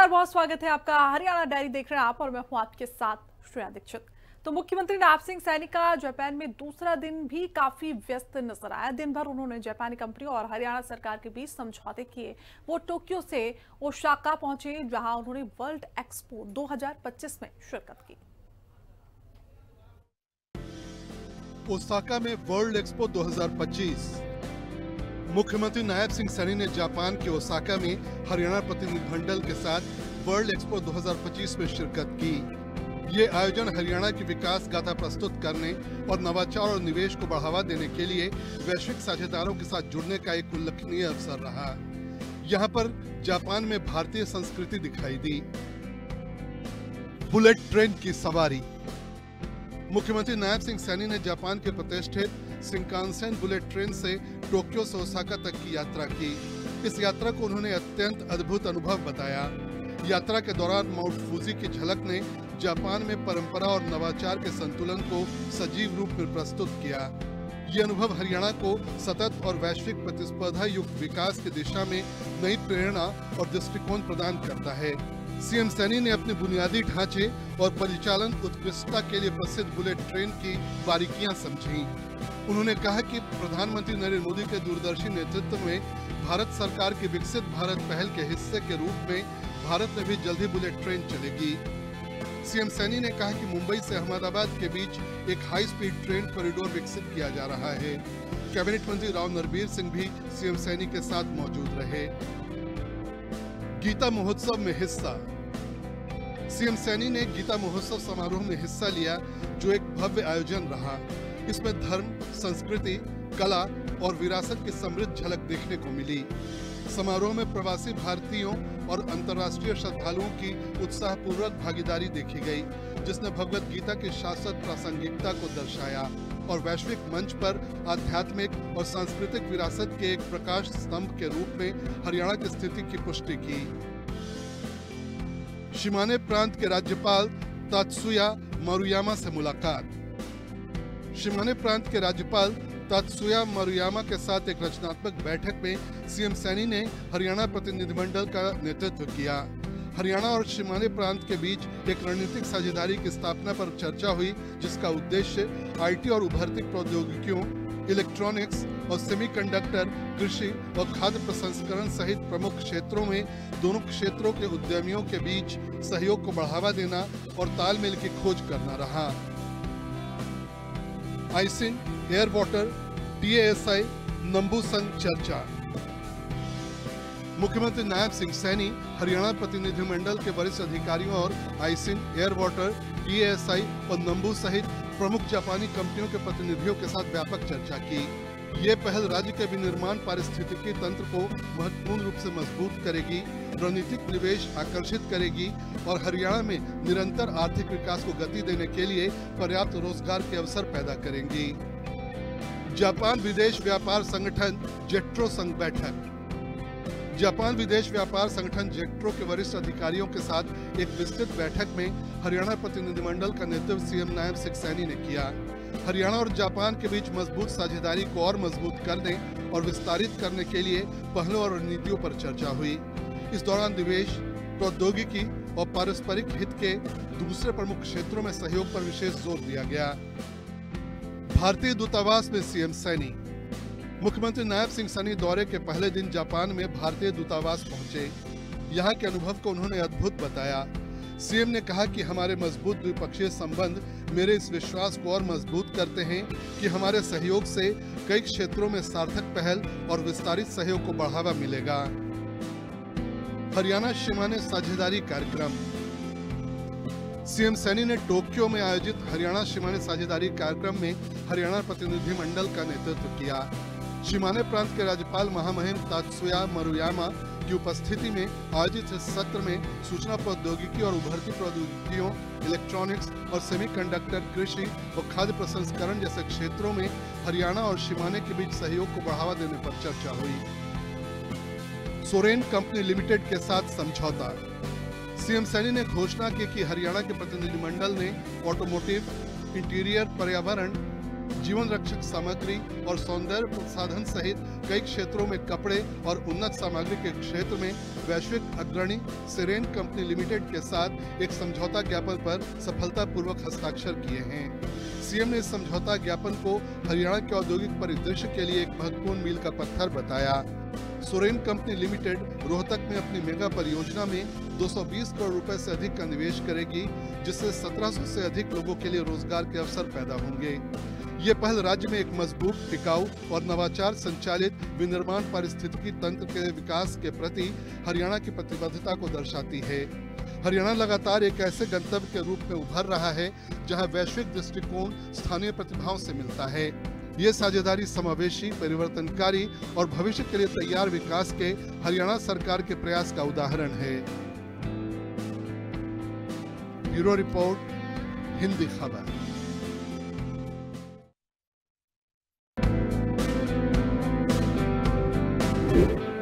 नमस्कार, बहुत स्वागत है आपका। हरियाणा डायरी देख रहे हैं आप और मैं हूं आपके साथ श्रेया दीक्षित। तो मुख्यमंत्री नैब सिंह सैनी का जापान में दूसरा दिन भी काफी व्यस्त नजर आया। दिन भर उन्होंने जापानी कंपनी और हरियाणा सरकार के बीच समझौते किए। वो टोक्यो से ओसाका पहुंचे, जहां उन्होंने वर्ल्ड एक्सपो 2025 में शिरकत की। ओसाका में वर्ल्ड एक्सपो 2025। मुख्यमंत्री नायब सिंह सैनी ने जापान के ओसाका में हरियाणा प्रतिनिधिमंडल के साथ वर्ल्ड एक्सपो 2025 में शिरकत की। ये आयोजन हरियाणा की विकास गाथा प्रस्तुत करने और नवाचार और निवेश को बढ़ावा देने के लिए वैश्विक साझेदारों के साथ जुड़ने का एक उल्लेखनीय अवसर रहा। यहाँ पर जापान में भारतीय संस्कृति दिखाई दी। बुलेट ट्रेन की सवारी। मुख्यमंत्री नायब सिंह सैनी ने जापान के प्रतिष्ठित शिंकानसेन बुलेट ट्रेन से टोक्यो से ओसाका तक की यात्रा की। इस यात्रा को उन्होंने अत्यंत अद्भुत अनुभव बताया। यात्रा के दौरान माउंट फूजी की झलक ने जापान में परंपरा और नवाचार के संतुलन को सजीव रूप में प्रस्तुत किया। ये अनुभव हरियाणा को सतत और वैश्विक प्रतिस्पर्धा युक्त विकास की दिशा में नई प्रेरणा और दृष्टिकोण प्रदान करता है। सीएम सैनी ने अपने बुनियादी ढांचे और परिचालन उत्कृष्टता के लिए प्रसिद्ध बुलेट ट्रेन की बारीकियां समझी। उन्होंने कहा कि प्रधानमंत्री नरेंद्र मोदी के दूरदर्शी नेतृत्व में भारत सरकार की विकसित भारत पहल के हिस्से के रूप में भारत में भी जल्द ही बुलेट ट्रेन चलेगी। सीएम सैनी ने कहा कि मुंबई से अहमदाबाद के बीच एक हाई स्पीड ट्रेन कॉरिडोर विकसित किया जा रहा है। कैबिनेट मंत्री राव नरबीर सिंह भी सीएम सैनी के साथ मौजूद रहे। गीता महोत्सव में हिस्सा। सीएम सैनी ने गीता महोत्सव समारोह में हिस्सा लिया, जो एक भव्य आयोजन रहा। इसमें धर्म, संस्कृति, कला और विरासत की समृद्ध झलक देखने को मिली। समारोह में प्रवासी भारतीयों और अंतर्राष्ट्रीय श्रद्धालुओं की उत्साहपूर्वक भागीदारी देखी गई, जिसने भगवत गीता की शाश्वत प्रासंगिकता को दर्शाया और वैश्विक मंच पर आध्यात्मिक और सांस्कृतिक विरासत के एक प्रकाश स्तंभ के रूप में हरियाणा की स्थिति की पुष्टि की। शिमाने प्रांत के राज्यपाल तात्सुया मारुयामा से मुलाकात। शिमाने प्रांत के राज्यपाल तात्सुया मारुयामा के साथ एक रचनात्मक बैठक में सीएम सैनी ने हरियाणा प्रतिनिधिमंडल का नेतृत्व किया। हरियाणा और शिमाने प्रांत के बीच एक रणनीतिक साझेदारी की स्थापना पर चर्चा हुई, जिसका उद्देश्य आईटी और उभरती प्रौद्योगिकियों, इलेक्ट्रॉनिक्स और सेमीकंडक्टर, कृषि और खाद्य प्रसंस्करण सहित प्रमुख क्षेत्रों में दोनों क्षेत्रों के उद्यमियों के बीच सहयोग को बढ़ावा देना और तालमेल की खोज करना रहा। आइसिन, एयर वाटर, टीएएसआई, नंबू संघ चर्चा। मुख्यमंत्री नायब सिंह सैनी हरियाणा प्रतिनिधिमंडल के वरिष्ठ अधिकारियों और आइसिन, एयर वाटर, टीएएसआई और नंबू सहित प्रमुख जापानी कंपनियों के प्रतिनिधियों के साथ व्यापक चर्चा की। ये पहल राज्य के विनिर्माण पारिस्थितिकी तंत्र को महत्वपूर्ण रूप से मजबूत करेगी, रणनीतिक निवेश आकर्षित करेगी और हरियाणा में निरंतर आर्थिक विकास को गति देने के लिए पर्याप्त रोजगार के अवसर पैदा करेंगी। जापान विदेश व्यापार संगठन जेट्रो संघ बैठक। जापान विदेश व्यापार संगठन जेट्रो के वरिष्ठ अधिकारियों के साथ एक विस्तृत बैठक में हरियाणा प्रतिनिधिमंडल का नेतृत्व सीएम नायब सिंह सैनी ने किया। हरियाणा और जापान के बीच मजबूत साझेदारी को और मजबूत करने और विस्तारित करने के लिए पहलों और रणनीतियों पर चर्चा हुई। इस दौरान निवेश, प्रौद्योगिकी और पारस्परिक हित के दूसरे प्रमुख क्षेत्रों में सहयोग पर विशेष जोर दिया गया। भारतीय दूतावास में सीएम सैनी। मुख्यमंत्री नायब सिंह सैनी दौरे के पहले दिन जापान में भारतीय दूतावास पहुंचे। यहाँ के अनुभव को उन्होंने अद्भुत बताया। सीएम ने कहा कि हमारे मजबूत द्विपक्षीय संबंध मेरे इस विश्वास को और मजबूत करते हैं कि हमारे सहयोग से कई क्षेत्रों में सार्थक पहल और विस्तारित सहयोग को बढ़ावा मिलेगा। हरियाणा शिमाने साझेदारी कार्यक्रम। सीएम सैनी ने टोक्यो में आयोजित हरियाणा शिमाने साझेदारी कार्यक्रम में हरियाणा प्रतिनिधिमंडल का नेतृत्व किया। शिमाने प्रांत के राज्यपाल महामहिम तात्सुया मारुयामा की उपस्थिति में आयोजित इस सत्र में सूचना प्रौद्योगिकी और उभरती प्रौद्योगिकियों, इलेक्ट्रॉनिक्स और सेमीकंडक्टर, कृषि और खाद्य प्रसंस्करण जैसे क्षेत्रों में हरियाणा और शिमाने के बीच सहयोग को बढ़ावा देने पर चर्चा हुई। सोरेन कंपनी लिमिटेड के साथ समझौता। सीएम सैनी ने घोषणा की कि हरियाणा के प्रतिनिधिमंडल ने ऑटोमोटिव, इंटीरियर, पर्यावरण, जीवन रक्षक सामग्री और सौंदर्य प्रसाधन सहित कई क्षेत्रों में कपड़े और उन्नत सामग्री के क्षेत्र में वैश्विक अग्रणी सेरेन कंपनी लिमिटेड के साथ एक समझौता ज्ञापन पर सफलतापूर्वक हस्ताक्षर किए हैं। सीएम ने इस समझौता ज्ञापन को हरियाणा के औद्योगिक परिदृश्य के लिए एक महत्वपूर्ण मील का पत्थर बताया। सोरेन कंपनी लिमिटेड रोहतक में अपनी मेगा परियोजना में 220 करोड़ रुपए से अधिक का निवेश करेगी, जिससे 1700 से अधिक लोगों के लिए रोजगार के अवसर पैदा होंगे। ये पहल राज्य में एक मजबूत, टिकाऊ और नवाचार संचालित विनिर्माण पारिस्थितिकी तंत्र के विकास के प्रति हरियाणा की प्रतिबद्धता को दर्शाती है। हरियाणा लगातार एक ऐसे गंतव्य के रूप में उभर रहा है जहां वैश्विक दृष्टिकोण स्थानीय प्रतिभाओं से मिलता है। ये साझेदारी समावेशी, परिवर्तनकारी और भविष्य के लिए तैयार विकास के हरियाणा सरकार के प्रयास का उदाहरण है। ब्यूरो रिपोर्ट, हिंदी खबर। Thank you.